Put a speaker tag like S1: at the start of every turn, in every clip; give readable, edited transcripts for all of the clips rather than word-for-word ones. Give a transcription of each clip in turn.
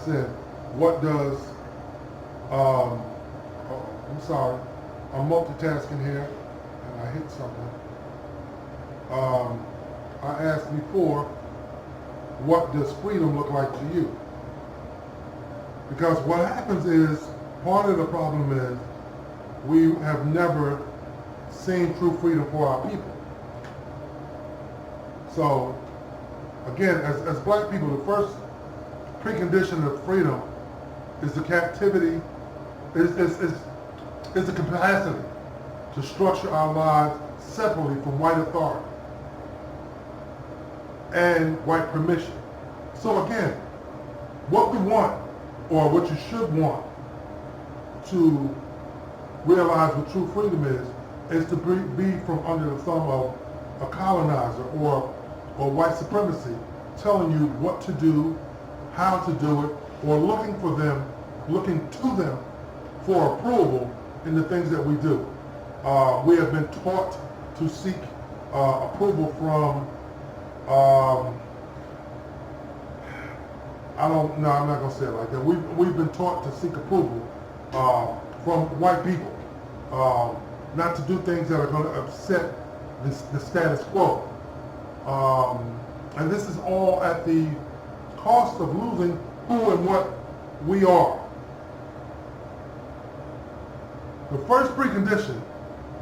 S1: said, what does, I'm sorry, I'm multitasking here and I hit something. I asked before, what does freedom look like to you? Because what happens is, part of the problem is, we have never seen true freedom for our people. So, again, as black people, the first precondition of freedom is the captivity, is the capacity to structure our lives separately from white authority and white permission. So again, what we want, or what you should want to realize what true freedom is to be from under the thumb of a colonizer or white supremacy telling you what to do, how to do it, or looking to them for approval in the things that we do. We have been taught to seek approval from, I'm not going to say it like that. We've been taught to seek approval from white people, not to do things that are going to upset the status quo. And this is all at the cost of losing who and what we are. The first precondition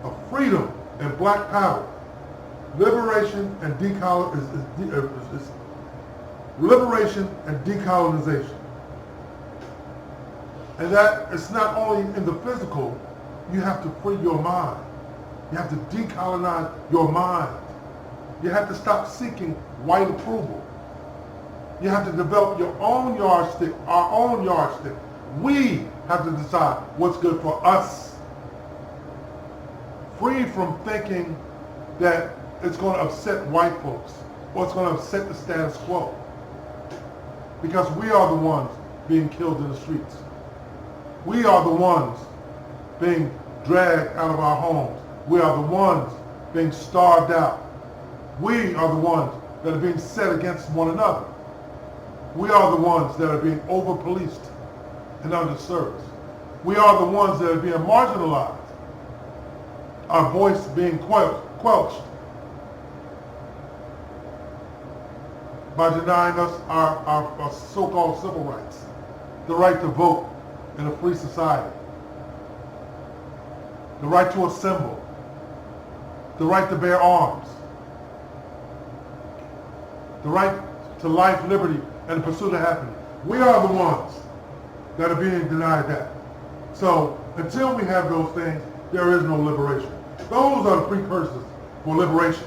S1: of freedom and black power, liberation and decolonization. And that it's not only in the physical, you have to free your mind. You have to decolonize your mind. You have to stop seeking white approval. You have to develop your own yardstick, our own yardstick. We have to decide what's good for us. Free from thinking that it's going to upset white folks or it's going to upset the status quo. Because we are the ones being killed in the streets. We are the ones being dragged out of our homes. We are the ones being starved out. We are the ones that are being set against one another. We are the ones that are being over-policed and under-serviced. We are the ones that are being marginalized. Our voice being quelched by denying us our so-called civil rights, the right to vote in a free society, the right to assemble, the right to bear arms, the right to life, liberty, and the pursuit of happiness. We are the ones that are being denied that. So until we have those things, there is no liberation. Those are the precursors for liberation.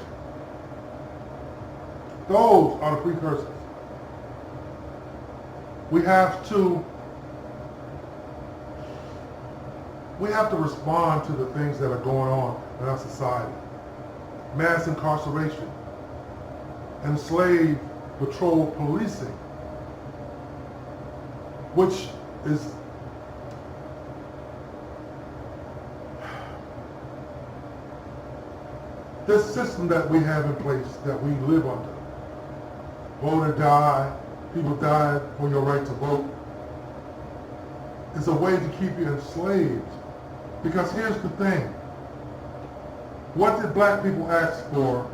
S1: Those are the precursors. We have to respond to the things that are going on in our society. Mass incarceration, enslaved patrol policing, which is this system that we have in place, that we live under. Vote or die, people die for your right to vote. It's a way to keep you enslaved. Because here's the thing. What did black people ask for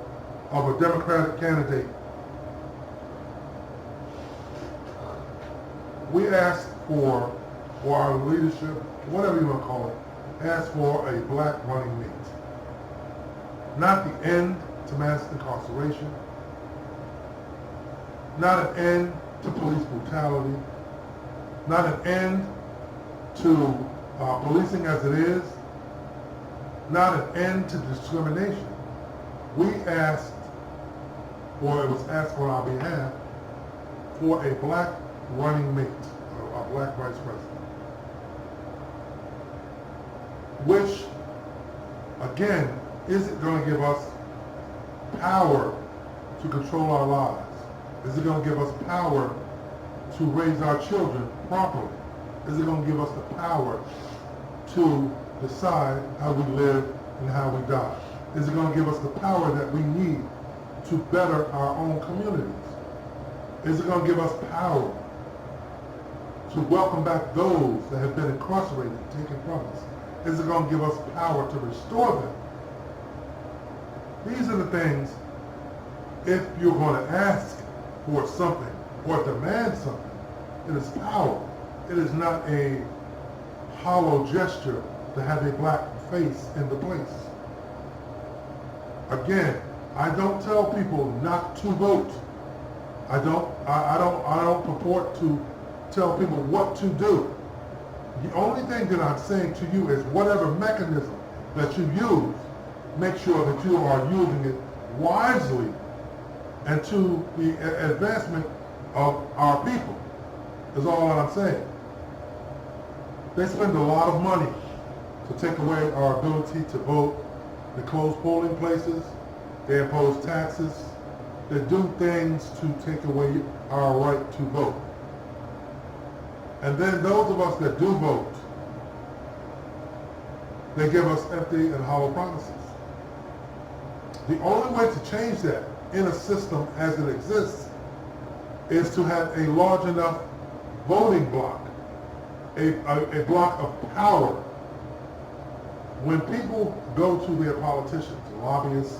S1: of a Democratic candidate? We asked for, or our leadership, whatever you want to call it, asked for a black running mate. Not the end to mass incarceration, not an end to police brutality, not an end to policing as it is, not an end to discrimination. We asked, or it was asked on our behalf, for a black running mate, a black vice president. Which, again, is it going to give us power to control our lives? Is it going to give us power to raise our children properly? Is it going to give us the power to decide how we live and how we die? Is it going to give us the power that we need to better our own communities? Is it going to give us power to welcome back those that have been incarcerated, taken from us? Is it going to give us power to restore them? These are the things, if you're going to ask for something or demand something, it is power. It is not a hollow gesture to have a black face in the place. Again, I don't tell people not to vote. I don't purport to tell people what to do. The only thing that I'm saying to you is whatever mechanism that you use, make sure that you are using it wisely and to the advancement of our people, is all I'm saying. They spend a lot of money to take away our ability to vote. They close polling places, they impose taxes, they do things to take away our right to vote. And then those of us that do vote, they give us empty and hollow promises. The only way to change that in a system as it exists is to have a large enough voting block, a block of power. When people go to their politicians, lobbyists,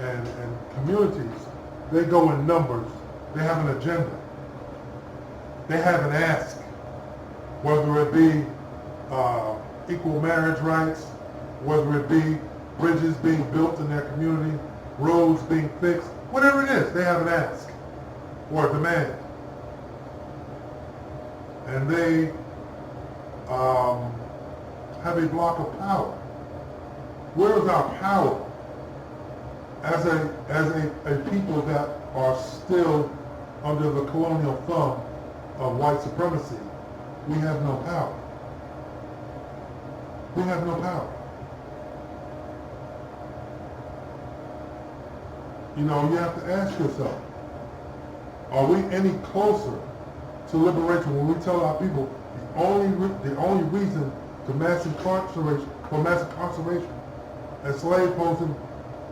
S1: and communities, they go in numbers. They have an agenda. They have an ask, whether it be equal marriage rights, whether it be bridges being built in their community, roads being fixed, whatever it is, they have an ask or a demand. And they have a block of power. Where is our power as a people that are still under the colonial thumb of white supremacy? We have no power. We have no power. You know, you have to ask yourself, are we any closer to liberation when we tell our people the only reason to mass incarceration and slave posting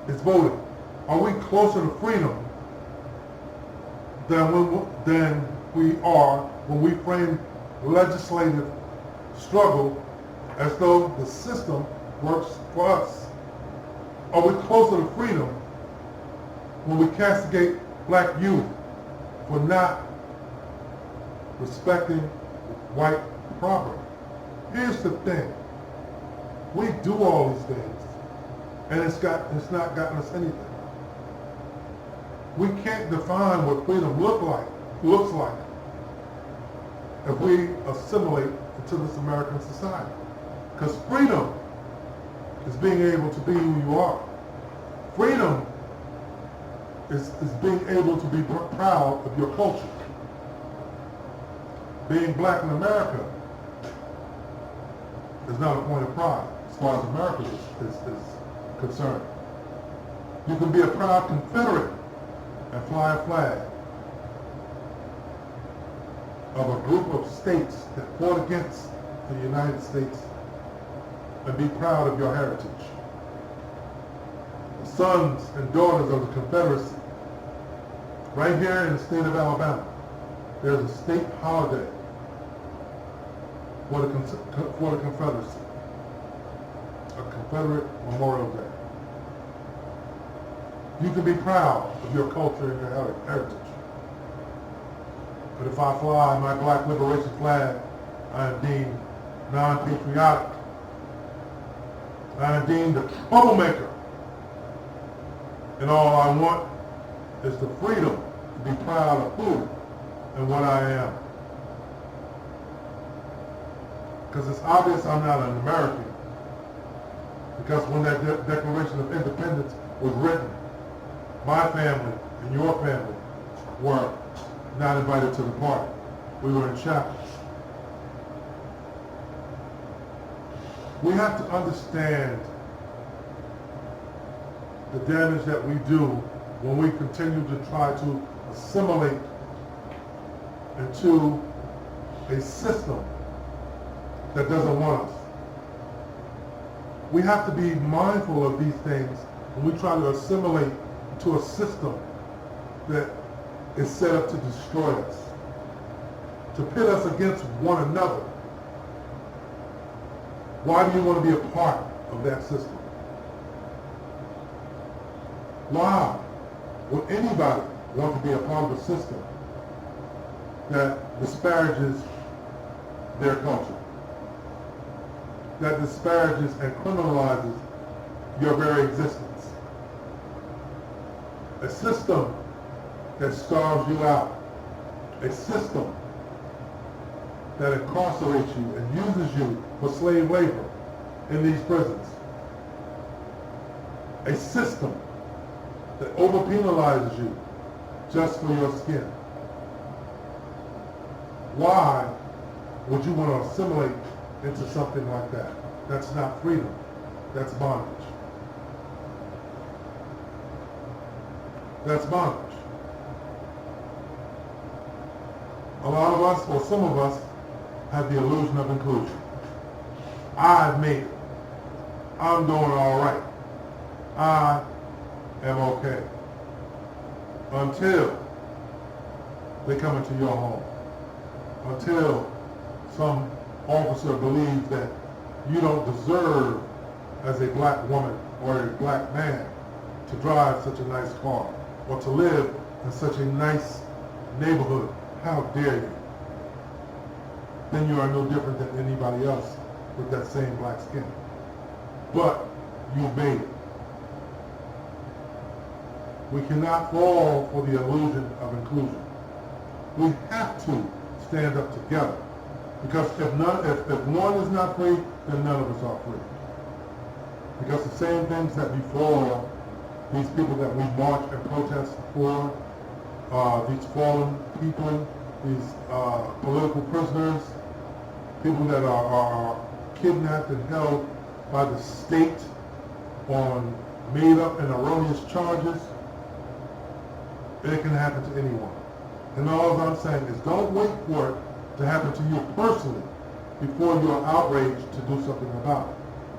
S1: is voting? Are we closer to freedom than we are when we frame legislative struggle as though the system works for us? Are we closer to freedom when we castigate black youth for not respecting white property? Here's the thing. We do all these things, and it's not gotten us anything. We can't define what freedom looks like if we assimilate into this American society. Because freedom is being able to be who you are. Freedom is being able to be proud of your culture. Being black in America is not a point of pride as far as America is concerned. You can be a proud Confederate and fly a flag of a group of states that fought against the United States and be proud of your heritage. The sons and daughters of the Confederacy, right here in the state of Alabama, there's a state holiday for the Confederacy, a Confederate Memorial Day. You can be proud of your culture and your heritage. But if I fly my black liberation flag, I am deemed non-patriotic. I am deemed a troublemaker. And all I want is the freedom to be proud of who and what I am. Because it's obvious I'm not an American. Because when that Declaration of Independence was written, my family and your family were not invited to the party. We were in chapels. We have to understand the damage that we do when we continue to try to assimilate into a system that doesn't want us. We have to be mindful of these things when we try to assimilate to a system that is set up to destroy us, to pit us against one another. Why do you want to be a part of that system? Why would anybody want to be a part of a system that disparages their culture, that disparages and criminalizes your very existence? A system that starves you out, a system that incarcerates you and uses you for slave labor in these prisons, a system that overpenalizes you just for your skin. Why would you want to assimilate into something like that? That's not freedom. That's bondage. That's bondage. A lot of us, or some of us, have the illusion of inclusion. I've made it. I'm doing all right. I am okay. Until they come into your home. Until some officer believes that you don't deserve, as a black woman or a black man, to drive such a nice car or to live in such a nice neighborhood. How dare you? Then you are no different than anybody else with that same black skin. But you made it. We cannot fall for the illusion of inclusion. We have to stand up together. Because if one is not free, then none of us are free. Because the same things that befall these people that we march and protest for, these fallen people, these political prisoners, people that are kidnapped and held by the state on made up and erroneous charges, it can happen to anyone. And all I'm saying is don't wait for it to happen to you personally before you are outraged to do something about it.